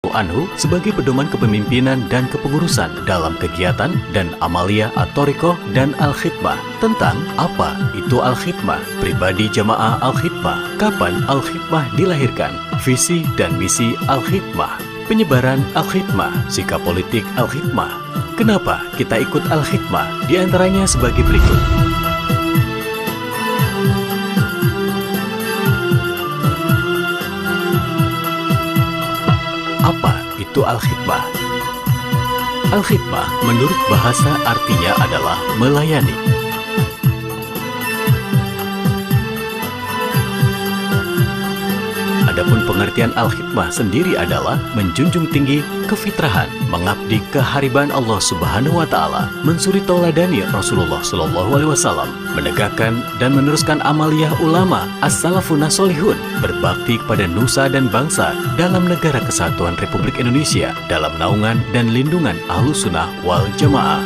Anhu sebagai pedoman kepemimpinan dan kepengurusan dalam kegiatan dan amalia at-thariqah dan al-khidmah. Tentang apa itu al-khidmah, pribadi jamaah al-khidmah, kapan al-khidmah dilahirkan, visi dan misi al-khidmah, penyebaran al-khidmah, sikap politik al-khidmah. Kenapa kita ikut al-khidmah? Di antaranya sebagai berikut. Apa itu al-khidmah? Al-khidmah menurut bahasa artinya adalah melayani. Adapun pengertian al-khidmah sendiri adalah menjunjung tinggi kefitrahan, mengabdi kehariban Allah Subhanahu wa Ta'ala, mensuri tauladani Rasulullah Shallallahu Alaihi Wasallam, menegakkan dan meneruskan amaliyah ulama as-salafun as-solihun, berbakti kepada nusa dan bangsa dalam negara kesatuan Republik Indonesia dalam naungan dan lindungan Ahlus Sunnah wal Jamaah.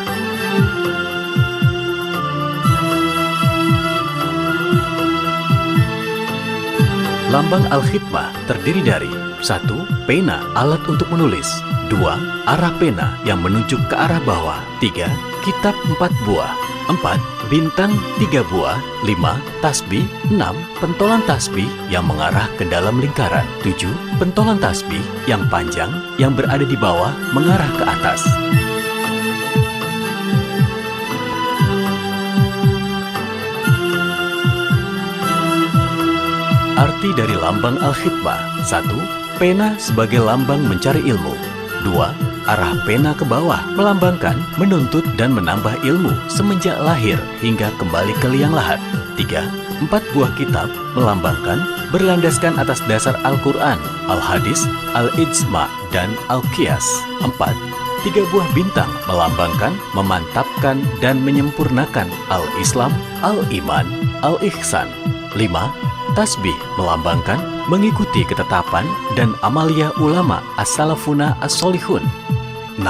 Lambang al-khidmah terdiri dari 1. Pena, alat untuk menulis. 2. Arah pena yang menunjuk ke arah bawah. 3. Kitab 4 buah. 4. Bintang 3 buah. 5. Tasbih. 6. Pentolan tasbih yang mengarah ke dalam lingkaran. 7. Pentolan tasbih yang panjang yang berada di bawah mengarah ke atas. Arti dari lambang al-khidmah. 1. Pena sebagai lambang mencari ilmu. 2. Arah pena ke bawah melambangkan menuntut dan menambah ilmu semenjak lahir hingga kembali ke liang lahat. 3. 4 buah kitab melambangkan berlandaskan atas dasar Al-Quran, Al-Hadis, Al-Ijma' dan Al-Qiyas. 4. 3 buah bintang melambangkan, memantapkan dan menyempurnakan Al-Islam, Al-Iman, Al-Ihsan. 5. Tasbih melambangkan mengikuti ketetapan dan amalia ulama as-salafuna as-solihun. 6.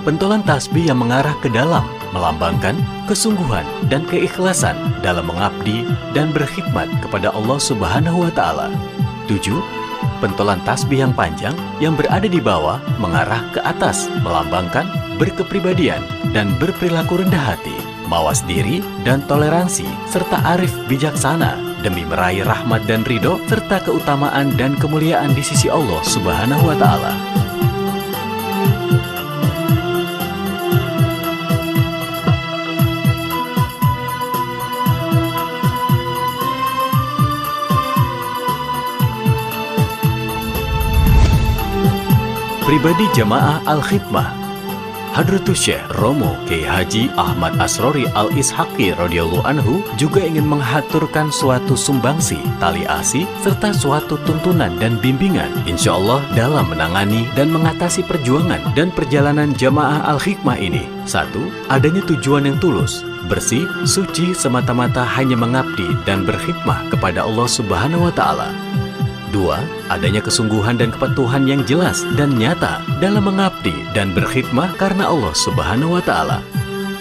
Pentolan tasbih yang mengarah ke dalam melambangkan kesungguhan dan keikhlasan dalam mengabdi dan berkhidmat kepada Allah Subhanahu wa Ta'ala. 7. Pentolan tasbih yang panjang yang berada di bawah mengarah ke atas melambangkan berkepribadian dan berperilaku rendah hati, mawas diri dan toleransi serta arif bijaksana demi meraih rahmat dan ridho serta keutamaan dan kemuliaan di sisi Allah Subhanahu wa Ta'ala. Pribadi jamaah al-khidmah. Hadratus Syekh Romo Kiai Haji Ahmad Asrori Al-Ishaqi radhiyallahu anhu juga ingin menghaturkan suatu sumbangsi, tali asi, serta suatu tuntunan dan bimbingan insya Allah dalam menangani dan mengatasi perjuangan dan perjalanan jamaah al-khidmah ini. 1. Adanya tujuan yang tulus, bersih, suci semata-mata hanya mengabdi dan berkhidmah kepada Allah Subhanahu wa Ta'ala. 2. Adanya kesungguhan dan kepatuhan yang jelas dan nyata dalam mengabdi dan berkhidmah karena Allah Subhanahu wa Ta'ala.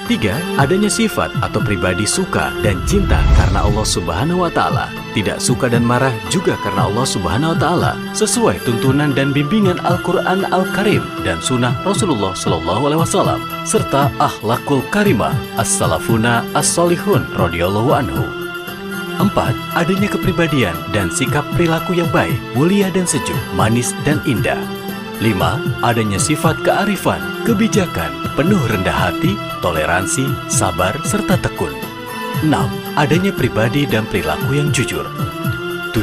3. Adanya sifat atau pribadi suka dan cinta karena Allah Subhanahu wa Ta'ala, tidak suka dan marah juga karena Allah Subhanahu wa Ta'ala, sesuai tuntunan dan bimbingan Al-Quran Al-Karim dan sunnah Rasulullah Shallallahu Alaihi Wasallam, serta akhlakul karimah as-salafuna as-solihun radhiyallahu anhu. 4. Adanya kepribadian dan sikap perilaku yang baik, mulia dan sejuk, manis dan indah. 5. Adanya sifat kearifan, kebijakan, penuh rendah hati, toleransi, sabar, serta tekun. 6. Adanya pribadi dan perilaku yang jujur. 7.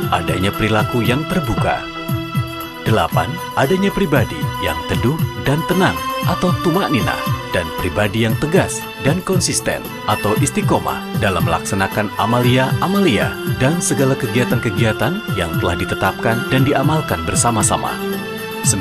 Adanya perilaku yang terbuka. 8. Adanya pribadi yang teduh dan tenang atau tumakninah, dan pribadi yang tegas dan konsisten atau istiqomah dalam melaksanakan amalia-amalia dan segala kegiatan-kegiatan yang telah ditetapkan dan diamalkan bersama-sama. 9.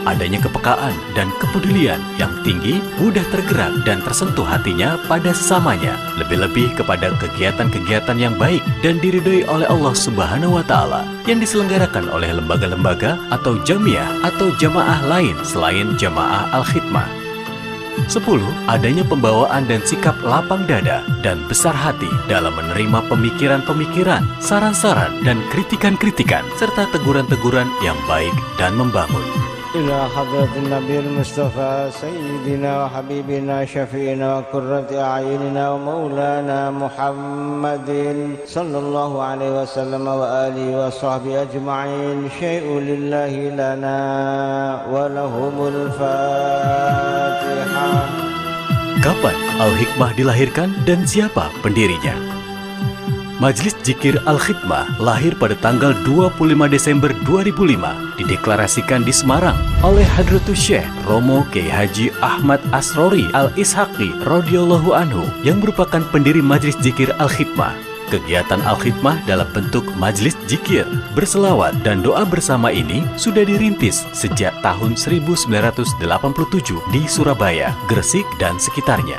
Adanya kepekaan dan kepedulian yang tinggi, mudah tergerak dan tersentuh hatinya pada sesamanya, lebih-lebih kepada kegiatan-kegiatan yang baik dan diridhoi oleh Allah Subhanahu wa Ta'ala yang diselenggarakan oleh lembaga-lembaga atau jamiah atau jamaah lain selain jamaah al-khidmah. 10. Adanya pembawaan dan sikap lapang dada dan besar hati dalam menerima pemikiran-pemikiran, saran-saran, dan kritikan-kritikan, serta teguran-teguran yang baik dan membangun. إلى حضرة النبي المصطفى سيدنا وحبيبنا شفينا وقرة أعيننا ومولانا محمد صلى الله عليه وسلم وآله وصحبه أجمعين. شيء لله لنا ولهم الفاتحة. Kapan Al-Hikmah dilahirkan dan siapa pendirinya? Majelis Zikir Al-Khidmah lahir pada tanggal 25 Desember 2005, dideklarasikan di Semarang oleh Hadratus Syekh Romo Kiai Haji Ahmad Asrori Al-Ishaqi radhiyallahu anhu yang merupakan pendiri Majelis Zikir Al-Khidmah. Kegiatan Al-Khidmah dalam bentuk majelis zikir, berselawat, dan doa bersama ini sudah dirintis sejak tahun 1987 di Surabaya, Gresik, dan sekitarnya.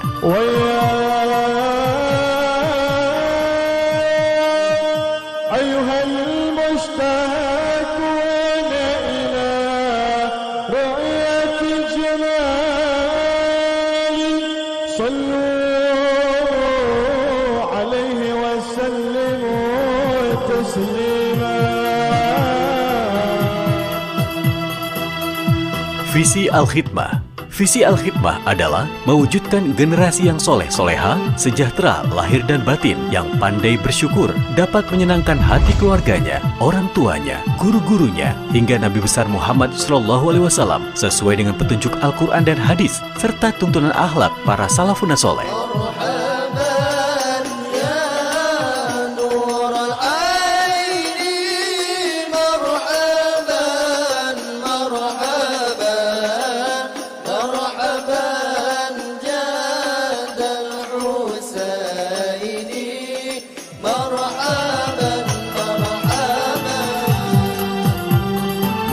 Visi Al-Khidmah. Visi Al-Khidmah adalah mewujudkan generasi yang soleh-soleha, sejahtera lahir dan batin, yang pandai bersyukur, dapat menyenangkan hati keluarganya, orang tuanya, guru-gurunya, hingga Nabi besar Muhammad SAW sesuai dengan petunjuk Al-Quran dan hadis, serta tuntunan akhlak para salafun soleh.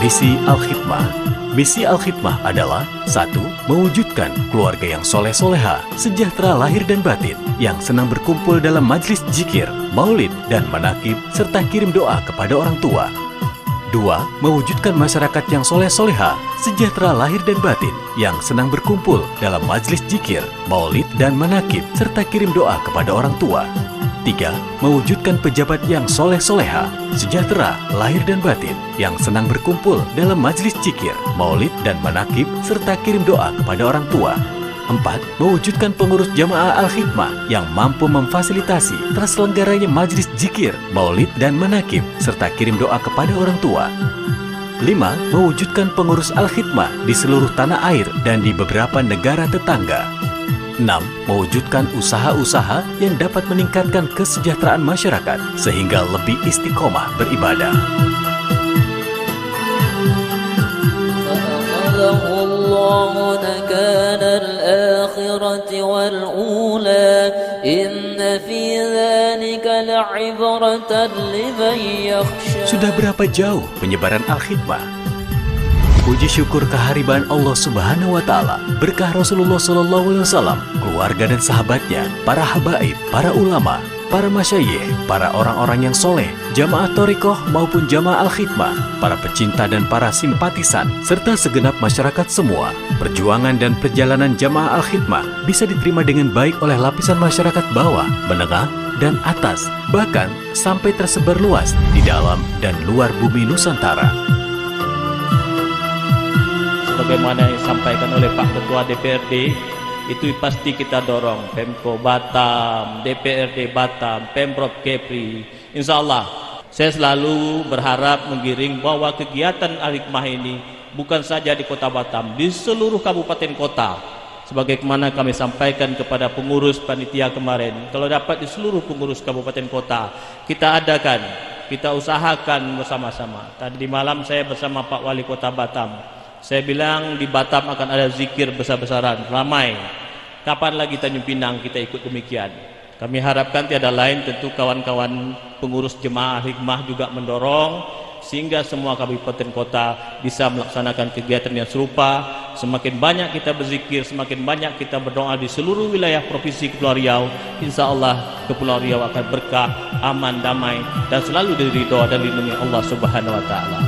Misi Al-Khidmah. Misi Al-Khidmah adalah 1. Mewujudkan keluarga yang soleh-soleha, sejahtera lahir dan batin, yang senang berkumpul dalam majlis zikir, maulid, dan manakib, serta kirim doa kepada orang tua. 2. Mewujudkan masyarakat yang soleh-soleha, sejahtera lahir dan batin, yang senang berkumpul dalam majlis zikir, maulid, dan manakib, serta kirim doa kepada orang tua. 3. Mewujudkan pejabat yang soleh-soleha, sejahtera, lahir dan batin, yang senang berkumpul dalam majlis zikir, maulid, dan manakib, serta kirim doa kepada orang tua. 4. Mewujudkan pengurus jamaah Al-Khidmah yang mampu memfasilitasi terselenggaranya majlis zikir, maulid, dan manakib, serta kirim doa kepada orang tua. 5. Mewujudkan pengurus Al-Khidmah di seluruh tanah air dan di beberapa negara tetangga. 6. Mewujudkan usaha-usaha yang dapat meningkatkan kesejahteraan masyarakat sehingga lebih istiqomah beribadah. Sudah berapa jauh penyebaran Al-Khidmah? Puji syukur kehariban Allah Subhanahu wa Ta'ala, berkah Rasulullah SAW, keluarga dan sahabatnya, para habaib, para ulama, para masyayikh, para orang-orang yang soleh, jamaah thariqah maupun jamaah Al-Khidmah, para pecinta dan para simpatisan, serta segenap masyarakat semua. Perjuangan dan perjalanan jamaah Al-Khidmah bisa diterima dengan baik oleh lapisan masyarakat bawah, menengah, dan atas, bahkan sampai tersebar luas di dalam dan luar bumi Nusantara. Sebagaimana yang disampaikan oleh Pak Ketua DPRD, itu pasti kita dorong Pemko Batam, DPRD Batam, Pemprov Kepri. Insya Allah saya selalu berharap menggiring bahwa kegiatan Al-Hikmah ini bukan saja di Kota Batam, di seluruh kabupaten kota. Sebagaimana kami sampaikan kepada pengurus panitia kemarin, kalau dapat di seluruh pengurus kabupaten kota kita adakan, kita usahakan bersama-sama. Tadi malam saya bersama Pak Wali Kota Batam, saya bilang di Batam akan ada zikir besar-besaran, ramai. Kapan lagi Tanjung Pinang kita ikut demikian? Kami harapkan tiada lain, tentu kawan-kawan pengurus jemaah Hikmah juga mendorong sehingga semua kabupaten kota bisa melaksanakan kegiatan yang serupa. Semakin banyak kita berzikir, semakin banyak kita berdoa di seluruh wilayah Provinsi Kepulauan Riau, insya Allah Kepulauan Riau akan berkah, aman, damai, dan selalu diridho dan dilindungi Allah Subhanahu wa Ta'ala.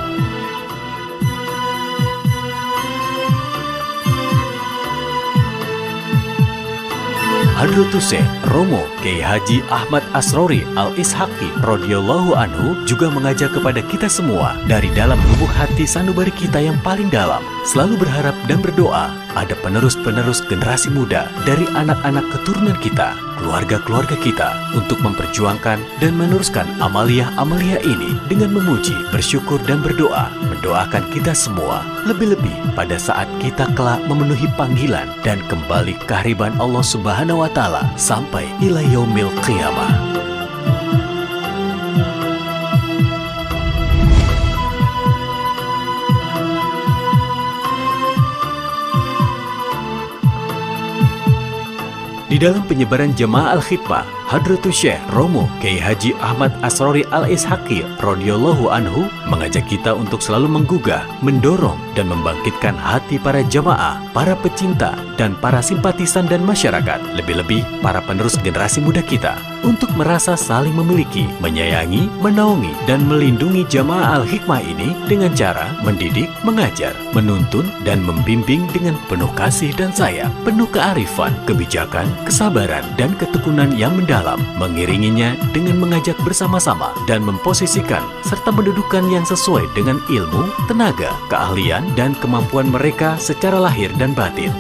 Hadratus Syekh Romo Kiai Haji Ahmad Asrori Al-Ishaqi radhiyallahu anhu juga mengajak kepada kita semua dari dalam lubuk hati sanubari kita yang paling dalam, selalu berharap dan berdoa ada penerus-penerus generasi muda dari anak-anak keturunan kita, keluarga-keluarga kita, untuk memperjuangkan dan meneruskan amalia-amalia ini dengan memuji, bersyukur dan berdoa, mendoakan kita semua, lebih-lebih pada saat kita kelak memenuhi panggilan dan kembali kehadiran Allah Subhanahu wa Ta'ala sampai ila yaumil qiyamah. Di dalam penyebaran Jamaah Al-Khidmah, Hadratus Syekh Romo Kiai Haji Ahmad Asrori Al-Ishaqi radhiyallahu anhu mengajak kita untuk selalu menggugah, mendorong dan membangkitkan hati para jamaah, para pecinta dan para simpatisan dan masyarakat, lebih-lebih para penerus generasi muda kita untuk merasa saling memiliki, menyayangi, menaungi dan melindungi Jamaah Al-Hikmah ini dengan cara mendidik, mengajar, menuntun dan membimbing dengan penuh kasih dan sayang, penuh kearifan, kebijakan, kesabaran dan ketekunan yang mendalam, mengiringinya dengan mengajak bersama-sama dan memposisikan serta mendudukan yang sesuai dengan ilmu, tenaga, keahlian dan kemampuan mereka secara lahir dan batin.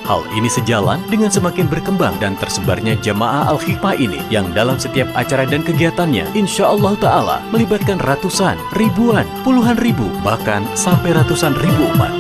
Hal ini sejalan dengan semakin berkembang dan tersebarnya Jamaah Al-Hikmah ini yang dalam setiap acara dan kegiatannya insya Allah Ta'ala melibatkan ratusan, ribuan, puluhan ribu, bahkan sampai ratusan ribu umat.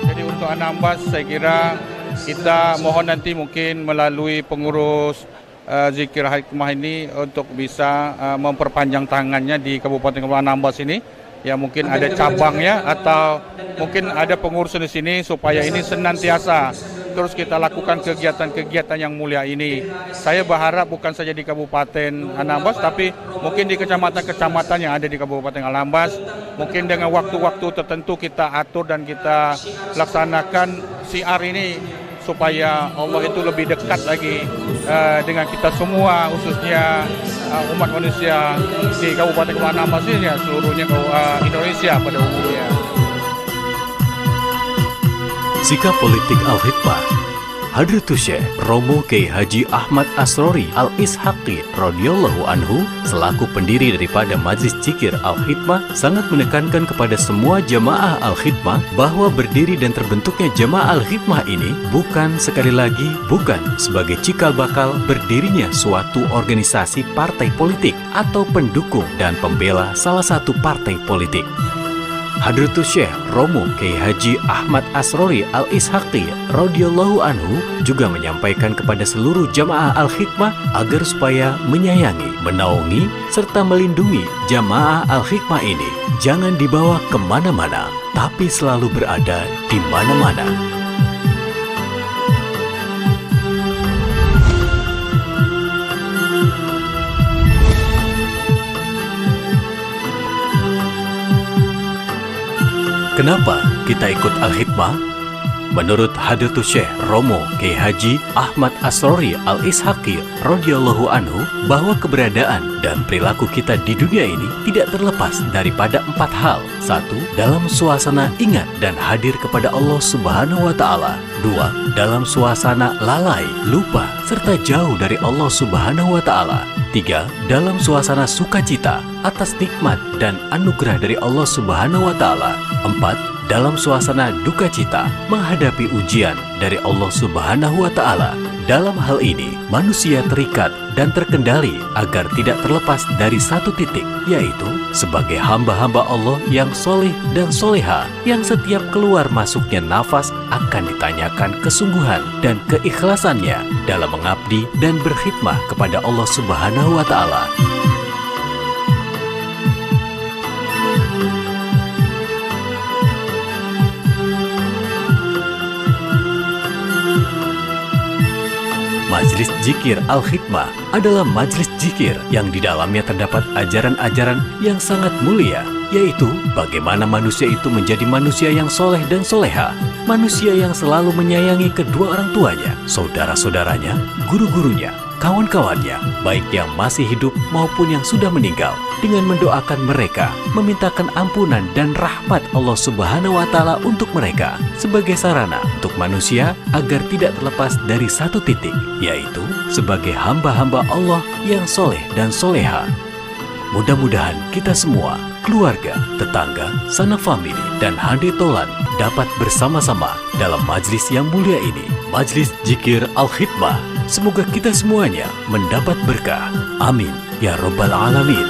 Jadi untuk Anambas saya kira kita mohon nanti mungkin melalui pengurus Zikir Hikmah ini untuk bisa memperpanjang tangannya di Kabupaten Anambas ini. Ya mungkin ada cabangnya atau mungkin ada pengurus di sini supaya ini senantiasa terus kita lakukan kegiatan-kegiatan yang mulia ini. Saya berharap bukan saja di Kabupaten Anambas tapi mungkin di kecamatan-kecamatan yang ada di Kabupaten Anambas. Mungkin dengan waktu-waktu tertentu kita atur dan kita laksanakan siar ini supaya Allah itu lebih dekat lagi dengan kita semua, khususnya umat manusia di Kabupaten Anambas ini, seluruhnya Indonesia pada umumnya. Sikap politik Al-Hikmah. Hadratus Syekh Romo Kiai Haji Ahmad Asrori Al-Ishaqi radhiyallahu anhu selaku pendiri daripada Majlis Zikir Al-Hikmah sangat menekankan kepada semua jamaah Al-Hikmah bahwa berdiri dan terbentuknya Jamaah Al-Hikmah ini bukan sebagai cikal bakal berdirinya suatu organisasi partai politik atau pendukung dan pembela salah satu partai politik. Hadratus Syekh Romo Kiai Haji Ahmad Asrori Al-Ishaqi radhiyallahu anhu juga menyampaikan kepada seluruh jamaah Al-Hikmah agar supaya menyayangi, menaungi, serta melindungi Jamaah Al-Hikmah ini jangan dibawa kemana-mana, tapi selalu berada di mana-mana. Kenapa kita ikut Al-Hikmah? Menurut Hadratus Syekh Romo Kiai Haji Ahmad Asrori Al-Ishaqi radhiyallahu anhu bahwa keberadaan dan perilaku kita di dunia ini tidak terlepas daripada 4 hal. 1. Dalam suasana ingat dan hadir kepada Allah Subhanahu wa Ta'ala. 2. Dalam suasana lalai, lupa, serta jauh dari Allah Subhanahu wa Ta'ala. 3. Dalam suasana sukacita atas nikmat dan anugerah dari Allah Subhanahu wa Ta'ala. 4. Dalam suasana duka cita menghadapi ujian dari Allah Subhanahu wa Ta'ala. Dalam hal ini, manusia terikat dan terkendali agar tidak terlepas dari satu titik, yaitu sebagai hamba-hamba Allah yang soleh dan soleha, yang setiap keluar masuknya nafas akan ditanyakan kesungguhan dan keikhlasannya dalam mengabdi dan berkhidmah kepada Allah Subhanahu wa Ta'ala. Majlis Zikir Al-Hikmah adalah majlis zikir yang di dalamnya terdapat ajaran-ajaran yang sangat mulia, yaitu bagaimana manusia itu menjadi manusia yang soleh dan soleha, manusia yang selalu menyayangi kedua orang tuanya, saudara-saudaranya, guru-gurunya, kawan-kawannya, baik yang masih hidup maupun yang sudah meninggal, dengan mendoakan mereka, memintakan ampunan dan rahmat Allah Subhanahu wa Ta'ala untuk mereka sebagai sarana untuk manusia agar tidak terlepas dari satu titik, yaitu sebagai hamba-hamba Allah yang soleh dan soleha. Mudah-mudahan kita semua, keluarga, tetangga, sanak famili, dan hande tolan dapat bersama-sama dalam majlis yang mulia ini, Majlis Zikir Al-Khidmah. Semoga kita semuanya mendapat berkah. Amin ya Rabbal Alamin.